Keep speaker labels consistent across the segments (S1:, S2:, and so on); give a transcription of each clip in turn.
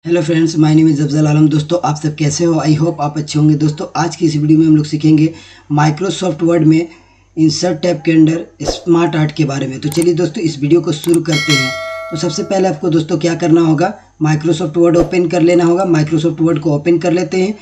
S1: Hello friends, my name is Afzal Alam. दोस्तों, आप सब कैसे हो? आई होप आप अच्छे होंगे। दोस्तों, आज की इस वीडियो में हम लोग सीखेंगे माइक्रोसॉफ्ट वर्ड में इंसर्ट टैब के अंदर स्मार्ट आर्ट के बारे में। तो चलिए दोस्तों, इस वीडियो को शुरू करते हैं। तो सबसे पहले आपको दोस्तों क्या करना होगा, माइक्रोसॉफ्ट वर्ड ओपन कर लेना होगा। माइक्रोसॉफ्ट वर्ड को ओपन कर लेते हैं।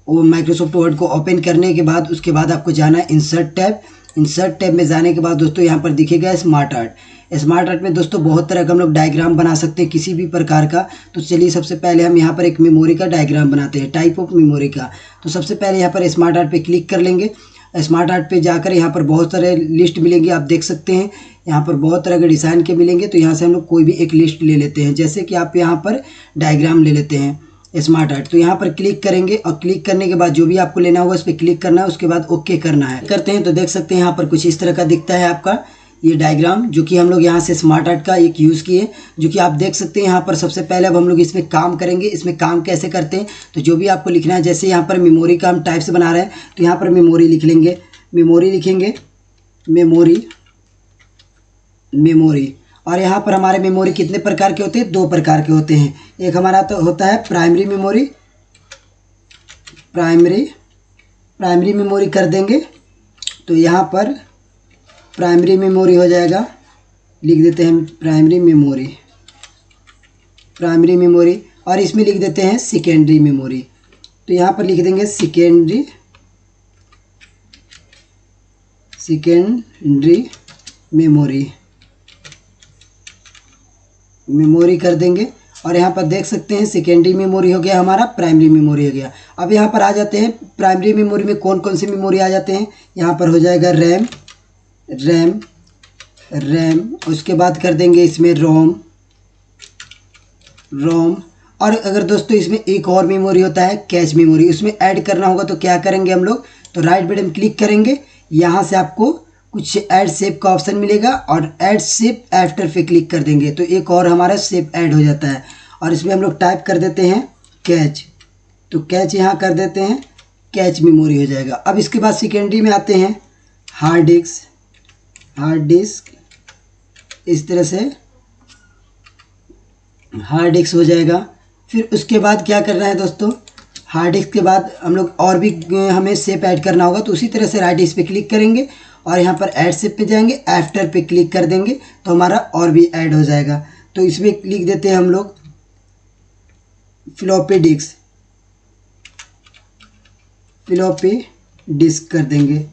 S1: वो माइक्रोसॉफ्ट वर्ड को ओपन करने के बाद उसके बाद आपको जाना है इंसर्ट टैब। इंसर्ट टैब में जाने के बाद दोस्तों यहाँ पर दिखेगा स्मार्ट आर्ट। स्मार्ट आर्ट में दोस्तों बहुत तरह का हम लोग डायग्राम बना सकते हैं, किसी भी प्रकार का। तो चलिए सबसे पहले हम यहाँ पर एक मेमोरी का डायग्राम बनाते हैं, टाइप ऑफ मेमोरी का। तो सबसे पहले यहाँ पर स्मार्ट आर्ट पे क्लिक कर लेंगे। स्मार्ट आर्ट पे जाकर यहाँ पर बहुत सारे लिस्ट मिलेंगे, आप देख सकते हैं। यहाँ पर बहुत तरह के डिज़ाइन के मिलेंगे। तो यहाँ से हम लोग कोई भी एक लिस्ट ले लेते हैं, जैसे कि आप यहाँ पर डायग्राम ले लेते हैं स्मार्ट आर्ट। तो यहाँ पर क्लिक करेंगे और क्लिक करने के बाद जो भी आपको लेना होगा उस पर क्लिक करना है, उसके बाद ओके करना है। करते हैं तो देख सकते हैं यहाँ पर कुछ इस तरह का दिखता है आपका ये डायग्राम, जो कि हम लोग यहाँ से स्मार्ट आर्ट का एक यूज़ किए, जो कि आप देख सकते हैं यहाँ पर। सबसे पहले अब हम लोग इसमें काम करेंगे। इसमें काम कैसे करते हैं, तो जो भी आपको लिखना है, जैसे यहाँ पर मेमोरी का हम टाइप से बना रहे हैं, तो यहाँ पर मेमोरी लिख लेंगे। मेमोरी लिखेंगे, मेमोरी मेमोरी। और यहाँ पर हमारे मेमोरी कितने प्रकार के होते हैं? दो प्रकार के होते हैं। एक हमारा तो होता है प्राइमरी मेमोरी, प्राइमरी मेमोरी कर देंगे। तो यहाँ पर प्राइमरी मेमोरी हो जाएगा, लिख देते हैं प्राइमरी मेमोरी। और इसमें लिख देते हैं सेकेंडरी मेमोरी। तो यहाँ पर लिख देंगे सेकेंडरी मेमोरी कर देंगे। और यहाँ पर देख सकते हैं सेकेंडरी मेमोरी हो गया हमारा, प्राइमरी मेमोरी हो गया। अब यहाँ पर आ जाते हैं प्राइमरी मेमोरी में कौन कौन सी मेमोरी आ जाते हैं। यहाँ पर हो जाएगा रैम, उसके बाद कर देंगे इसमें रोम। और अगर दोस्तों इसमें एक और मेमोरी होता है कैच मेमोरी, उसमें ऐड करना होगा। तो क्या करेंगे हम लोग, तो राइट बटन क्लिक करेंगे। यहाँ से आपको कुछ ऐड शेप का ऑप्शन मिलेगा और ऐड शेप आफ्टर पे क्लिक कर देंगे, तो एक और हमारा शेप ऐड हो जाता है। और इसमें हम लोग टाइप कर देते हैं कैच। तो कैच यहाँ कर देते हैं, कैच मेमोरी हो जाएगा। अब इसके बाद सेकेंडरी में आते हैं हार्ड डिस्क। इस तरह से हार्ड डिस्क हो जाएगा। फिर उसके बाद क्या करना है दोस्तों, हार्ड डिस्क के बाद हम लोग और भी हमें शेप ऐड करना होगा। तो उसी तरह से राइट इस पे क्लिक करेंगे और यहाँ पर ऐड शेप पे जाएंगे, आफ्टर पे क्लिक कर देंगे, तो हमारा और भी ऐड हो जाएगा। तो इसमें लिख देते हैं हम लोग फ्लॉपी डिस्क कर देंगे,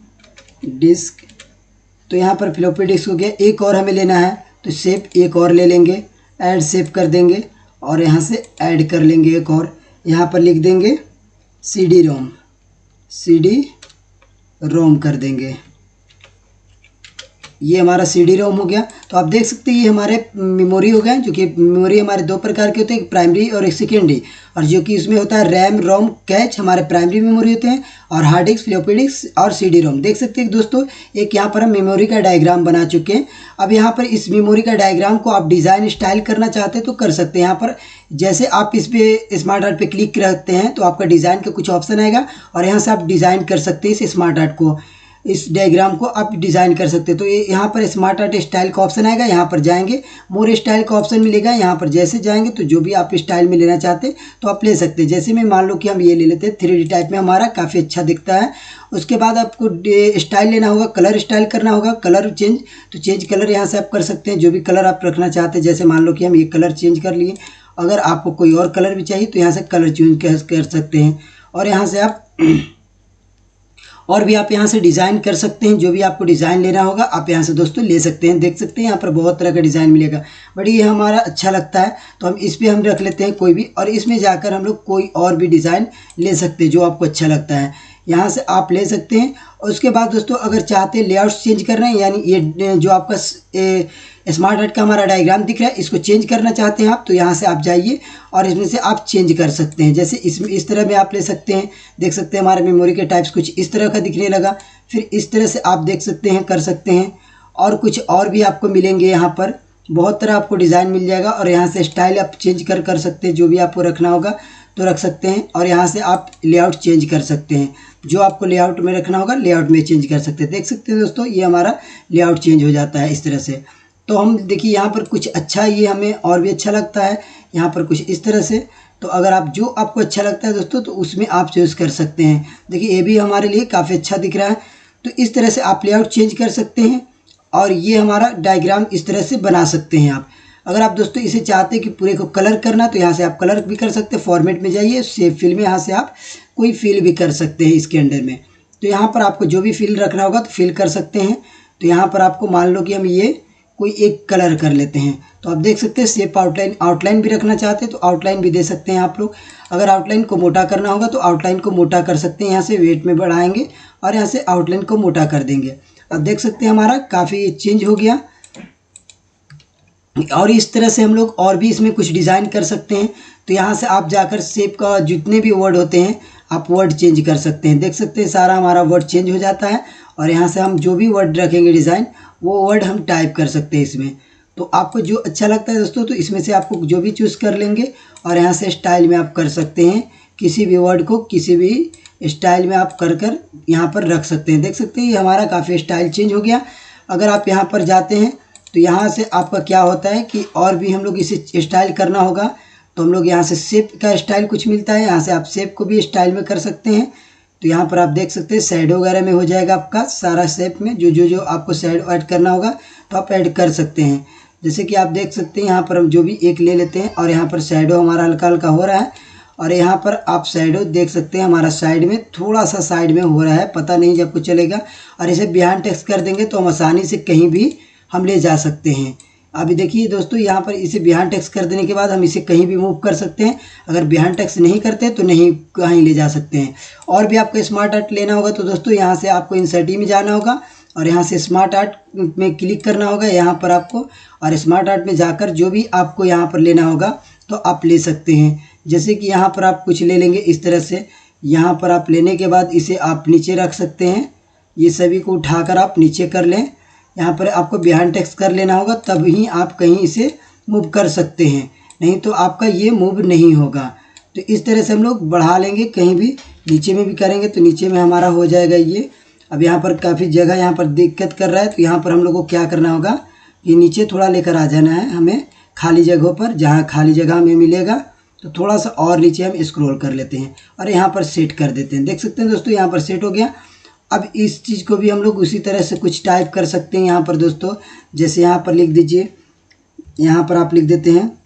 S1: डिस्क। तो यहाँ पर फ्लॉपी डिस्क हो गया। एक और हमें लेना है, तो शेप एक और ले लेंगे, ऐड शेप कर देंगे और यहाँ से ऐड कर लेंगे एक और। यहाँ पर लिख देंगे CD रोम कर देंगे। ये हमारा CD रोम हो गया। तो आप देख सकते हैं ये हमारे मेमोरी हो गए, जो कि मेमोरी हमारे दो प्रकार के होते हैं, एक प्राइमरी और एक सेकेंडरी। और जो कि इसमें होता है रैम, रोम, कैच हमारे प्राइमरी मेमोरी होते हैं, और हार्ड डिस्क, फ्लॉपी डिस्क और CD रोम। देख सकते हैं दोस्तों, एक यहाँ पर हम मेमोरी का डायग्राम बना चुके हैं। अब यहाँ पर इस मेमोरी का डायग्राम को आप डिज़ाइन स्टाइल करना चाहते हैं तो कर सकते हैं। यहाँ पर जैसे आप इस पे स्मार्ट आर्ट पे क्लिक करते हैं तो आपका डिज़ाइन का कुछ ऑप्शन आएगा और यहाँ से आप डिज़ाइन कर सकते हैं इस स्मार्ट आर्ट को, इस डायग्राम को आप डिज़ाइन कर सकते हैं। तो ये यहाँ पर स्मार्ट आर्ट स्टाइल का ऑप्शन आएगा, यहाँ पर जाएंगे, मोर स्टाइल का ऑप्शन मिलेगा। यहाँ पर जैसे जाएंगे तो जो भी आप स्टाइल में लेना चाहते हैं तो आप ले सकते हैं। जैसे मैं मान लो कि हम ये ले लेते हैं, 3D टाइप में हमारा काफ़ी अच्छा दिखता है। उसके बाद आपको स्टाइल लेना होगा, कलर स्टाइल करना होगा, कलर चेंज। तो चेंज कलर यहाँ से आप कर सकते हैं, जो भी कलर आप रखना चाहते हैं। जैसे मान लो कि हम ये कलर चेंज कर लिए। अगर आपको कोई और कलर भी चाहिए तो यहाँ से कलर चेंज कर सकते हैं। और यहाँ से आप और भी आप यहाँ से डिज़ाइन कर सकते हैं। जो भी आपको डिज़ाइन लेना होगा आप यहाँ से दोस्तों ले सकते हैं। देख सकते हैं यहाँ पर बहुत तरह का डिज़ाइन मिलेगा, बट ये हमारा अच्छा लगता है तो हम इस पर हम रख लेते हैं कोई भी। और इसमें जाकर हम लोग कोई और भी डिज़ाइन ले सकते हैं जो आपको अच्छा लगता है, यहाँ से आप ले सकते हैं। और उसके बाद दोस्तों अगर चाहते हैं लेआउट चेंज करना है, यानी ये जो आपका स्मार्ट आर्ट का हमारा डायग्राम दिख रहा है, इसको चेंज करना चाहते हैं आप, तो यहाँ से आप जाइए और इसमें से आप चेंज कर सकते हैं। जैसे इसमें इस तरह में आप ले सकते हैं। देख सकते हैं हमारे मेमोरी के टाइप्स कुछ इस तरह का दिखने लगा। फिर इस तरह से आप देख सकते हैं, कर सकते हैं। और कुछ और भी आपको मिलेंगे, यहाँ पर बहुत तरह आपको डिज़ाइन मिल जाएगा। और यहाँ से स्टाइल आप चेंज कर सकते हैं, जो भी आपको रखना होगा तो रख सकते हैं। और यहाँ से आप लेआउट चेंज कर सकते हैं, जो आपको लेआउट में रखना होगा लेआउट में चेंज कर सकते हैं। देख सकते हैं दोस्तों, ये हमारा लेआउट चेंज हो जाता है इस तरह से। तो हम देखिए यहाँ पर कुछ अच्छा, ये हमें और भी अच्छा लगता है। यहाँ पर कुछ इस तरह से तो अगर आप जो आपको अच्छा लगता है दोस्तों तो उसमें आप चूज़ कर सकते हैं। देखिए ये भी हमारे लिए काफ़ी अच्छा दिख रहा है। तो इस तरह से आप लेआउट चेंज कर सकते हैं और ये हमारा डायग्राम इस तरह से बना सकते हैं आप। अगर आप दोस्तों इसे चाहते हैं कि पूरे को कलर करना तो यहाँ से आप कलर भी कर सकते हैं। फॉर्मेट में जाइए, सेव फिल में यहाँ से आप कोई फिल भी कर सकते हैं इसके अंडर में। तो यहाँ पर आपको जो भी फिल रखना होगा तो फिल कर सकते हैं। तो यहाँ पर आपको मान लो कि हम ये कोई एक कलर कर लेते हैं। तो आप देख सकते हैं शेप आउटलाइन भी रखना चाहते हैं तो आउटलाइन भी दे सकते हैं आप लोग। अगर आउटलाइन को मोटा करना होगा तो आउटलाइन को मोटा कर सकते हैं। यहाँ से वेट में बढ़ाएंगे और यहाँ से आउटलाइन को मोटा कर देंगे। अब देख सकते हैं हमारा काफ़ी चेंज हो गया। और इस तरह से हम लोग और भी इसमें कुछ डिज़ाइन कर सकते हैं। तो यहाँ से आप जाकर शेप का जितने भी वर्ड होते हैं आप वर्ड चेंज कर सकते हैं। देख सकते हैं सारा हमारा वर्ड चेंज हो जाता है और यहाँ से हम जो भी वर्ड रखेंगे डिज़ाइन वो वर्ड हम टाइप कर सकते हैं इसमें। तो आपको जो अच्छा लगता है दोस्तों तो इसमें से आपको जो भी चूज़ कर लेंगे और यहाँ से स्टाइल में आप कर सकते हैं। किसी भी वर्ड को किसी भी स्टाइल में आप कर यहाँ पर रख सकते हैं। देख सकते हैं ये हमारा काफ़ी स्टाइल चेंज हो गया। अगर आप यहाँ पर जाते हैं तो यहाँ से आपका क्या होता है कि और भी हम लोग इसे स्टाइल करना होगा तो हम लोग यहाँ से शेप का स्टाइल कुछ मिलता है। यहाँ से आप शेप को भी स्टाइल में कर सकते हैं। तो यहाँ पर आप देख सकते हैं शैडो वगैरह में हो जाएगा आपका सारा शेप में जो आपको शैडो ऐड करना होगा तो आप ऐड कर सकते हैं। जैसे कि आप देख सकते हैं यहाँ पर हम जो भी एक ले लेते हैं और यहाँ पर शैडो हमारा हल्का हल्का हो रहा है और यहाँ पर आप शैडो देख सकते हैं हमारा साइड में थोड़ा सा साइड में हो रहा है, पता नहीं जब कुछ चलेगा। और इसे बिहाइंड टेक्स्ट कर देंगे तो हम आसानी से कहीं भी हम ले जा सकते हैं। अभी देखिए दोस्तों यहाँ पर इसे बिहाइंड टेक्स्ट कर देने के बाद हम इसे कहीं भी मूव कर सकते हैं। अगर बिहाइंड टेक्स्ट नहीं करते तो नहीं कहीं ले जा सकते हैं। और भी आपको स्मार्ट आर्ट लेना होगा तो दोस्तों यहाँ से आपको इंसर्ट में जाना होगा और यहाँ से स्मार्ट आर्ट में क्लिक करना होगा यहाँ पर आपको। और स्मार्ट आर्ट में जाकर जो भी आपको यहाँ पर लेना होगा तो आप ले सकते हैं। जैसे कि यहाँ पर आप कुछ ले लेंगे इस तरह से, यहाँ पर आप लेने के बाद इसे आप नीचे रख सकते हैं। ये सभी को उठाकर आप नीचे कर लें। यहाँ पर आपको बिहाइंड टेक्स्ट कर लेना होगा तब ही आप कहीं इसे मूव कर सकते हैं, नहीं तो आपका ये मूव नहीं होगा। तो इस तरह से हम लोग बढ़ा लेंगे, कहीं भी नीचे में भी करेंगे तो नीचे में हमारा हो जाएगा ये। अब यहाँ पर काफ़ी जगह यहाँ पर दिक्कत कर रहा है तो यहाँ पर हम लोग को क्या करना होगा कि नीचे थोड़ा लेकर आ जाना है हमें खाली जगहों पर। जहाँ खाली जगह हमें मिलेगा तो थोड़ा सा और नीचे हम स्क्रॉल कर लेते हैं और यहाँ पर सेट कर देते हैं। देख सकते हैं दोस्तों यहाँ पर सेट हो गया। अब इस चीज़ को भी हम लोग उसी तरह से कुछ टाइप कर सकते हैं यहाँ पर दोस्तों। जैसे यहाँ पर लिख दीजिए, यहाँ पर आप लिख देते हैं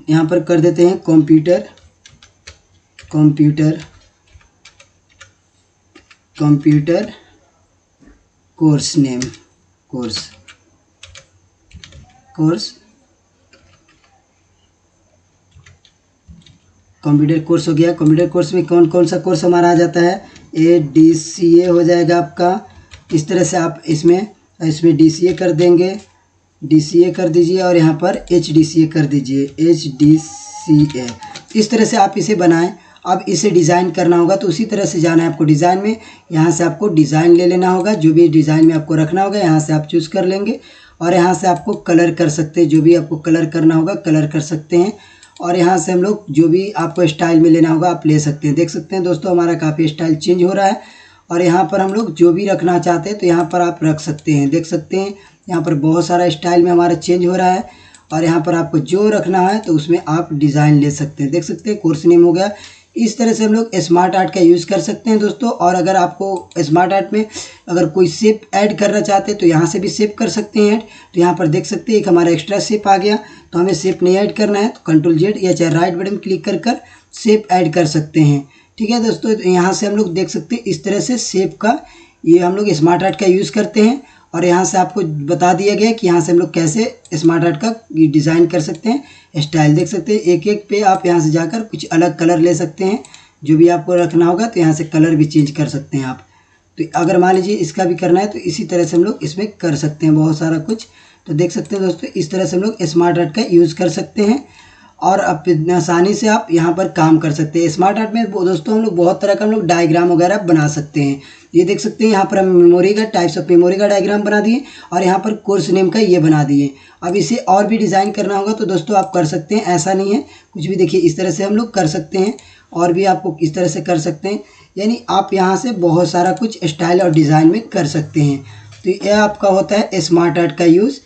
S1: यहाँ पर कर देते हैं computer course name, course computer course हो गया। कंप्यूटर कोर्स में कौन कौन सा कोर्स हमारा आ जाता है, DCA हो जाएगा आपका। इस तरह से आप इसमें DCA कर देंगे, DCA कर दीजिए और यहाँ पर HDCA कर दीजिए, HDCA। इस तरह से आप इसे बनाएं। अब इसे डिज़ाइन करना होगा तो उसी तरह से जाना है आपको डिज़ाइन में। यहाँ से आपको डिज़ाइन ले लेना होगा, जो भी डिज़ाइन में आपको रखना होगा यहाँ से आप चूज़ कर लेंगे और यहाँ से आपको कलर कर सकते हैं, जो भी आपको कलर करना होगा कलर कर सकते हैं। और यहाँ से हम लोग जो भी आपको स्टाइल में लेना होगा आप ले सकते हैं। देख सकते हैं दोस्तों हमारा काफ़ी स्टाइल चेंज हो रहा है और यहाँ पर हम लोग जो भी रखना चाहते हैं तो यहाँ पर आप रख सकते हैं। देख सकते हैं यहाँ पर बहुत सारा स्टाइल में हमारा चेंज हो रहा है और यहाँ पर आपको जो रखना है तो उसमें आप डिज़ाइन ले सकते हैं। देख सकते हैं कोर्स नेम हो गया। इस तरह से हम लोग स्मार्ट आर्ट का यूज़ कर सकते हैं दोस्तों। और अगर आपको स्मार्ट आर्ट में अगर कोई शेप ऐड करना चाहते हैं तो यहाँ से भी शेप कर सकते हैं ऐड। तो यहाँ पर देख सकते हैं एक हमारा एक्स्ट्रा शेप आ गया। तो हमें शेप नहीं ऐड करना है तो Ctrl+Z या चाहे राइट बटन क्लिक कर शेप ऐड कर सकते हैं। ठीक है दोस्तों, तो यहाँ से हम लोग देख सकते हैं इस तरह से शेप का ये हम लोग स्मार्ट आर्ट का यूज़ करते हैं। और यहाँ से आपको बता दिया गया कि यहाँ से हम लोग कैसे स्मार्ट आर्ट का डिज़ाइन कर सकते हैं। स्टाइल देख सकते हैं एक एक पे आप यहाँ से जाकर कुछ अलग कलर ले सकते हैं, जो भी आपको रखना होगा तो यहाँ से कलर भी चेंज कर सकते हैं आप। तो अगर मान लीजिए इसका भी करना है तो इसी तरह से हम लोग इसमें कर सकते हैं बहुत सारा कुछ। तो देख सकते हैं दोस्तों इस तरह से हम लोग स्मार्ट आर्ट का यूज़ कर सकते हैं और अब आसानी से आप यहाँ पर काम कर सकते हैं। स्मार्ट आर्ट में दोस्तों हम लोग बहुत तरह का हम लोग डायग्राम वगैरह बना सकते हैं। ये देख सकते हैं यहाँ पर हम मेमोरी का टाइप्स ऑफ मेमोरी का डायग्राम बना दिए और यहाँ पर कोर्स नेम का ये बना दिए। अब इसे और भी डिज़ाइन करना होगा तो दोस्तों आप कर सकते हैं, ऐसा नहीं है कुछ भी। देखिए इस तरह से हम लोग कर सकते हैं और भी आपको इस तरह से कर सकते हैं, यानी आप यहाँ से बहुत सारा कुछ स्टाइल और डिज़ाइन में कर सकते हैं। तो यह आपका होता है स्मार्ट आर्ट का यूज़।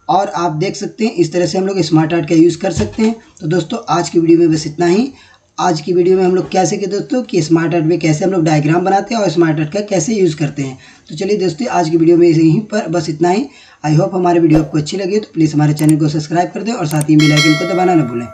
S1: और आप देख सकते हैं इस तरह से हम लोग स्मार्ट आर्ट का यूज़ कर सकते हैं। तो दोस्तों आज की वीडियो में बस इतना ही। आज की वीडियो में हम लोग क्या सीखे दोस्तों कि स्मार्ट आर्ट में कैसे हम लोग डायग्राम बनाते हैं और स्मार्ट आर्ट का कैसे यूज़ करते हैं। तो चलिए दोस्तों आज की वीडियो में यहीं पर बस इतना ही। आई होप हमारी वीडियो आपको अच्छी लगी तो प्लीज़ हमारे चैनल को सब्सक्राइब कर दें और साथ ही बेल आइकन को दबाना न भूलें।